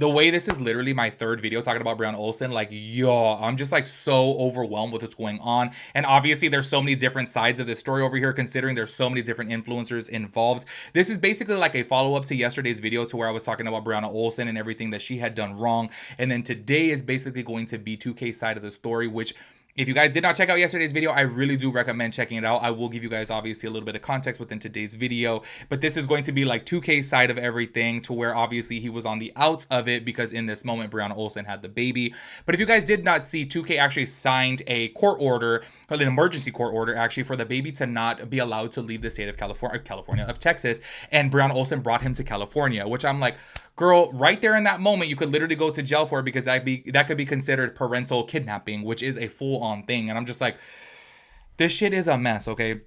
The way this is literally my third video talking about Brianna Olsen, like, yo, I'm just like so overwhelmed with what's going on. And obviously there's so many different sides of this story over here, considering there's so many different influencers involved. This is basically like a follow-up to yesterday's video, to where I was talking about Brianna Olsen and everything that she had done wrong. And then today is basically going to be 2K's side of the story, which, if you guys did not check out yesterday's video, I really do recommend checking it out. I will give you guys obviously a little bit of context within today's video, but this is going to be like 2K's side of everything, to where obviously he was on the outs of it because in this moment Brianna Olsen had the baby. But if you guys did not see, 2K actually signed a court order, an emergency court order actually, for the baby to not be allowed to leave the state of Texas, and Brianna Olsen brought him to California, which I'm like, girl, right there in that moment, you could literally go to jail for it, because that could be considered parental kidnapping, which is a full-on thing. And I'm just like, this shit is a mess, okay?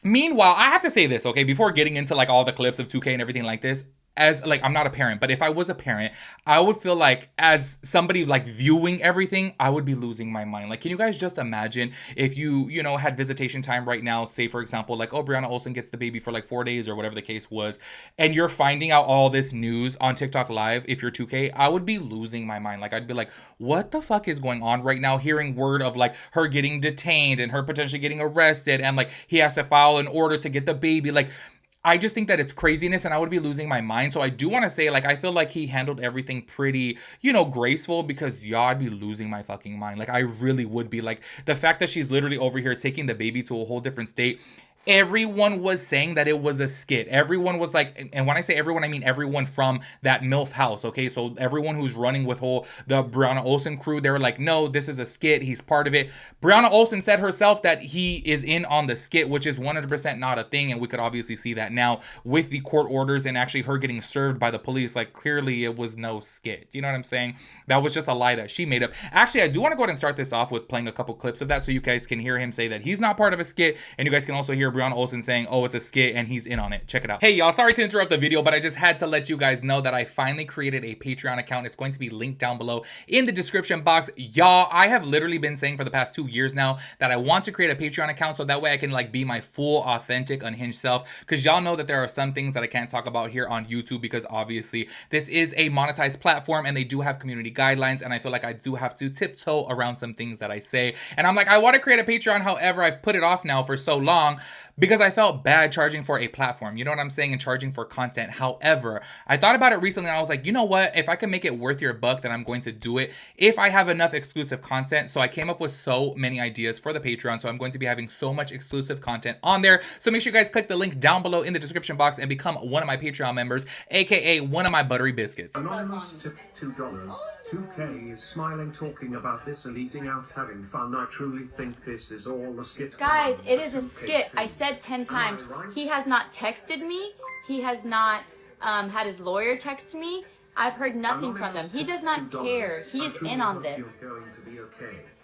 Meanwhile, I have to say this, okay, before getting into like all the clips of 2K and everything like this, as like, I'm not a parent, but if I was a parent, I would feel like, as somebody like viewing everything, I would be losing my mind. Like, can you guys just imagine if you know, had visitation time right now, say for example, like, oh, Brianna Olsen gets the baby for like 4 days or whatever the case was, and you're finding out all this news on TikTok Live. If you're 2K, I would be losing my mind. Like, I'd be like, what the fuck is going on right now? Hearing word of like her getting detained and her potentially getting arrested, and like he has to file an order to get the baby. Like, I just think that it's craziness, and I would be losing my mind. So I do want to say, like, I feel like he handled everything pretty, you know, graceful, because y'all, I'd be losing my fucking mind. Like, I really would be. Like, the fact that she's literally over here taking the baby to a whole different state. Everyone was saying that it was a skit. Everyone was like, and when I say everyone, I mean everyone from that MILF house, okay? So everyone who's running with the Brianna Olsen crew, they were like, no, this is a skit. He's part of it. Brianna Olsen said herself that he is in on the skit, which is 100% not a thing. And we could obviously see that now with the court orders and actually her getting served by the police. Like, clearly it was no skit. You know what I'm saying? That was just a lie that she made up. Actually, I do want to go ahead and start this off with playing a couple clips of that, so you guys can hear him say that he's not part of a skit. And you guys can also hear Brianna Olsen saying, oh, it's a skit and he's in on it. Check it out. Hey y'all, sorry to interrupt the video, but I just had to let you guys know that I finally created a Patreon account. It's going to be linked down below in the description box. Y'all, I have literally been saying for the past 2 years now that I want to create a Patreon account, so that way I can like be my full, authentic, unhinged self, because y'all know that there are some things that I can't talk about here on YouTube, because obviously this is a monetized platform and they do have community guidelines, and I feel like I do have to tiptoe around some things that I say. And I'm like, I want to create a Patreon, however, I've put it off now for so long because I felt bad charging for a platform, you know what I'm saying, and charging for content. However, I thought about it recently and I was like, you know what, if I can make it worth your buck, then I'm going to do it if I have enough exclusive content. So I came up with so many ideas for the Patreon, so I'm going to be having so much exclusive content on there. So make sure you guys click the link down below in the description box and become one of my Patreon members, aka one of my buttery biscuits. Anonymous tipped $2. 2K is smiling, talking about this and eating out, having fun. I truly think this is all a skit. Guys, it is a skit. I said 10 times. Right? He has not texted me. He has not had his lawyer text me. I've heard nothing from them. He does not care. He is in on this.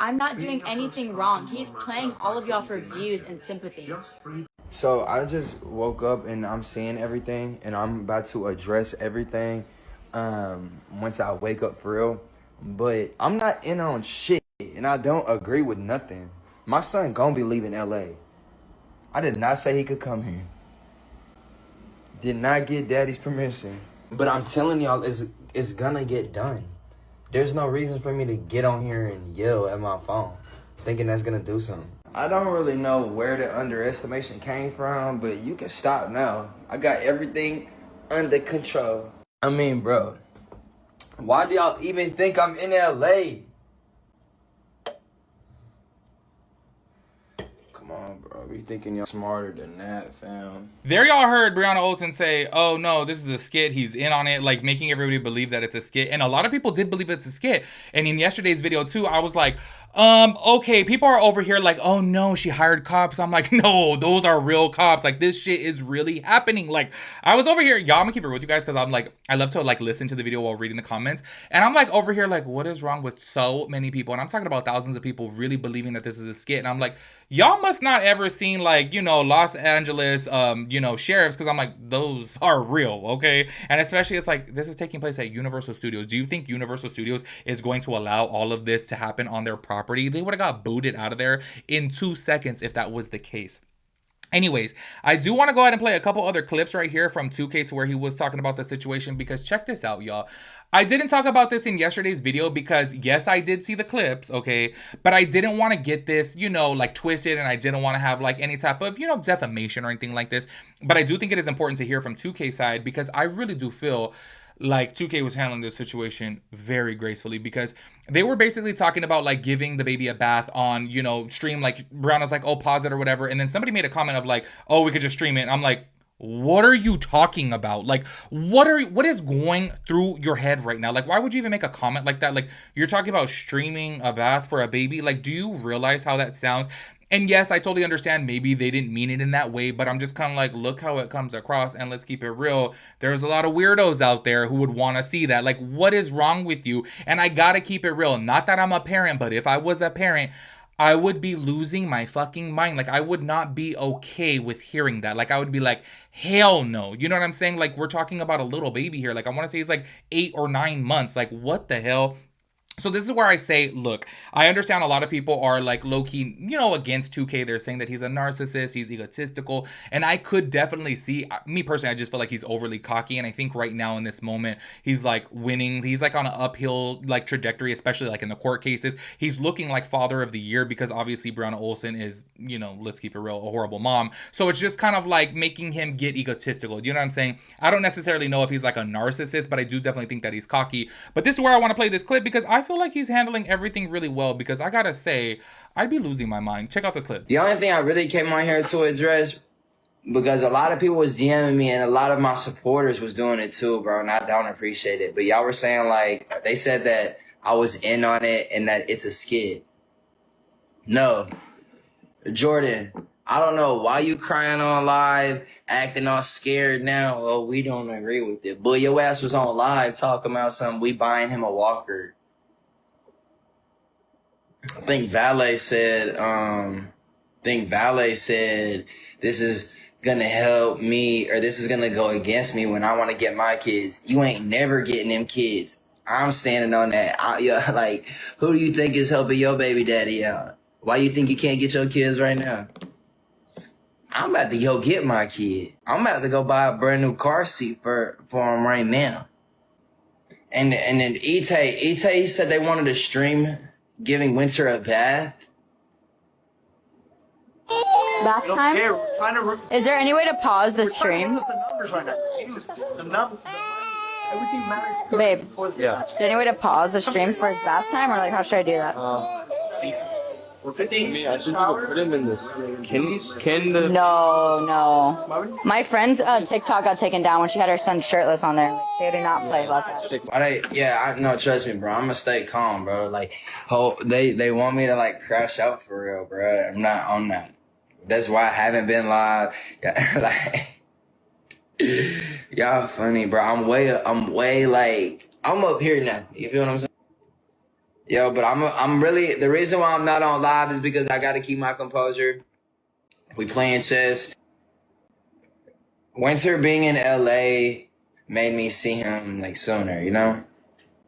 I'm not doing anything wrong. He's playing all of y'all for views and sympathy. So I just woke up and I'm seeing everything and I'm about to address everything once I wake up for real. But I'm not in on shit and I don't agree with nothing. My son gonna be leaving LA. I did not say he could come here. Did not get daddy's permission. But I'm telling y'all, it's gonna get done. There's no reason for me to get on here and yell at my phone thinking that's gonna do something. I don't really know where the underestimation came from, but you can stop now. I got everything under control. I mean, bro, why do y'all even think I'm in LA? Come on, bro. Be thinking y'all smarter than that, fam. There y'all heard Brianna Olsen say, oh no, this is a skit. He's in on it, like making everybody believe that it's a skit. And a lot of people did believe it's a skit. And in yesterday's video too, I was like, okay, people are over here like, oh no, she hired cops. I'm like, no, those are real cops. Like, this shit is really happening. Like, I was over here, y'all, I'm gonna keep it with you guys because I'm like, I love to like listen to the video while reading the comments. And I'm like over here like, what is wrong with so many people? And I'm talking about thousands of people really believing that this is a skit. And I'm like, y'all must not ever seen like, you know, Los Angeles, you know, sheriffs, because I'm like, those are real, okay? And especially it's like, this is taking place at Universal Studios. Do you think Universal Studios is going to allow all of this to happen on their property? They would have got booted out of there in 2 seconds if that was the case. Anyways, I do want to go ahead and play a couple other clips right here from 2K to where he was talking about the situation, because check this out, y'all. I didn't talk about this in yesterday's video because, yes, I did see the clips, okay? But I didn't want to get this, you know, like twisted, and I didn't want to have like any type of, you know, defamation or anything like this. But I do think it is important to hear from 2K's side, because I really do feel like 2K was handling this situation very gracefully, because they were basically talking about like giving the baby a bath on, you know, stream. Like Brianna's like, oh, pause it or whatever. And then somebody made a comment of like, oh, we could just stream it. And I'm like, what are you talking about? Like, what is going through your head right now? Like, why would you even make a comment like that? Like, you're talking about streaming a bath for a baby. Like, do you realize how that sounds? And yes, I totally understand maybe they didn't mean it in that way, but I'm just kind of like, look how it comes across, and let's keep it real. There's a lot of weirdos out there who would want to see that. Like, what is wrong with you? And I gotta keep it real. Not that I'm a parent, but if I was a parent, I would be losing my fucking mind. Like, I would not be okay with hearing that. Like, I would be like, hell no. You know what I'm saying? Like, we're talking about a little baby here. Like, I want to say he's like 8 or 9 months. Like, what the hell? So this is where I say, look, I understand a lot of people are like low-key, you know, against 2K. They're saying that he's a narcissist, he's egotistical. And I could definitely see, me personally, I just feel like he's overly cocky. And I think right now in this moment, he's like winning. He's like on an uphill like trajectory, especially like in the court cases. He's looking like father of the year, because obviously Brianna Olsen is, you know, let's keep it real, a horrible mom. So it's just kind of like making him get egotistical. You know what I'm saying? I don't necessarily know if he's like a narcissist, but I do definitely think that he's cocky. But this is where I want to play this clip, because I feel like he's handling everything really well, because I gotta say, I'd be losing my mind. Check out this clip. The only thing I really came on here to address, because a lot of people was DMing me and a lot of my supporters was doing it too, bro, and I don't appreciate it. But y'all were saying, like, they said that I was in on it and that it's a skit. No. Jordan, I don't know why you crying on live, acting all scared now. Oh, we don't agree with it. But your ass was on live talking about something. We buying him a walker. I think Valet said, this is gonna help me, or this is gonna go against me when I want to get my kids. You ain't never getting them kids. I'm standing on that. Yeah, like, who do you think is helping your baby daddy out? Why you think you can't get your kids right now? I'm about to go get my kid. I'm about to go buy a brand new car seat for him right now. And then Ite said they wanted to stream giving Winter a bath. Bath time? Is there any way to pause the stream? Babe, Yeah. is there any way to pause the stream for his bath time, or like how should I do that? I should put him in this. Can the No. My friend's TikTok got taken down when she had her son shirtless on there. They do not play about that. No, trust me, bro. I'm gonna stay calm, bro. Like, they want me to like crash out for real, bro. I'm not. That's why I haven't been live. Yeah, like, y'all funny, bro. I'm way like, I'm up here now. You feel what I'm saying? Yo, but I'm really, the reason why I'm not on live is because I gotta keep my composure. We playing chess. Winter being in LA made me see him like sooner, you know?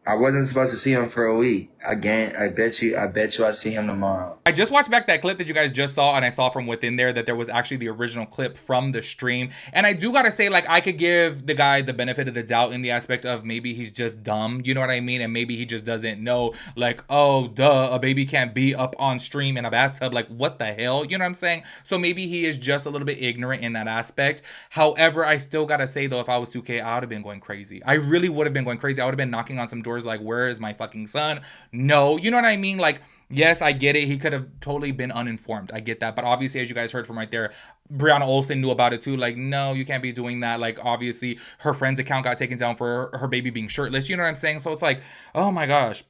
I wasn't supposed to see him for a week. Again, I bet you I see him tomorrow. I just watched back that clip that you guys just saw, and I saw from within there that there was actually the original clip from the stream. And I do gotta say, like, I could give the guy the benefit of the doubt in the aspect of maybe he's just dumb, you know what I mean? And maybe he just doesn't know, like, oh, duh, a baby can't be up on stream in a bathtub. Like, what the hell? You know what I'm saying? So maybe he is just a little bit ignorant in that aspect. However, I still gotta say, though, if I was 2K, I would have been going crazy. I really would have been going crazy. I would have been knocking on some doors like, where is my fucking son? No, you know what I mean? Like, yes, I get it. He could have totally been uninformed. I get that. But obviously, as you guys heard from right there, Brianna Olsen knew about it too. Like, no, you can't be doing that. Like, obviously, her friend's account got taken down for her baby being shirtless. You know what I'm saying? So it's like, oh my gosh.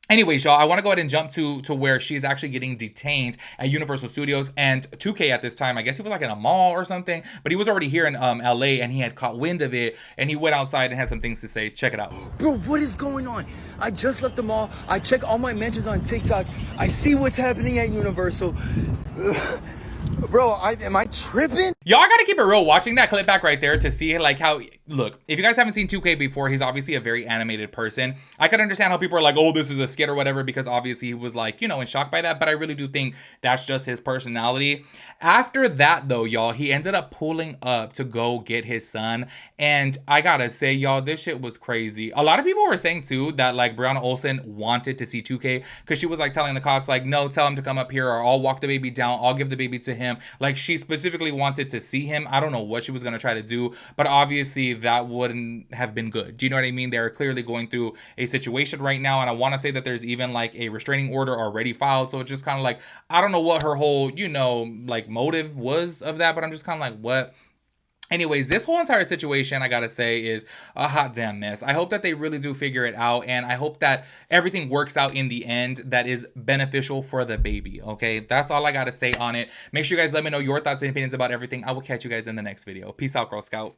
Anyways, y'all, I want to go ahead and jump to where she's actually getting detained at Universal Studios. And 2K at this time, I guess he was like in a mall or something, but he was already here in LA, and he had caught wind of it, and he went outside and had some things to say. Check it out. Bro, what is going on? I just left the mall. I check all my mentions on TikTok. I see what's happening at Universal. Bro, am I tripping? Y'all gotta keep it real watching that clip back right there to see like how look, if you guys haven't seen 2K before, he's obviously a very animated person. I could understand how people are like, oh, this is a skit or whatever, because obviously he was like, you know, in shock by that. But I really do think that's just his personality. After that, though, y'all, he ended up pulling up to go get his son. And I gotta say, y'all, this shit was crazy. A lot of people were saying, too, that like Brianna Olsen wanted to see 2K because she was like telling the cops, like, no, tell him to come up here or I'll walk the baby down. I'll give the baby to him. Like, she specifically wanted to see him. I don't know what she was gonna try to do, but obviously that wouldn't have been good. Do you know what I mean? They're clearly going through a situation right now, and I want to say that there's even like a restraining order already filed. So it's just kind of like, I don't know what her whole, you know, like motive was of that, but I'm just kind of like, what? Anyways, this whole entire situation, I gotta say, is a hot damn mess. I hope that they really do figure it out, and I hope that everything works out in the end that is beneficial for the baby, okay? That's all I gotta say on it. Make sure you guys let me know your thoughts and opinions about everything. I will catch you guys in the next video. Peace out, Girl Scout.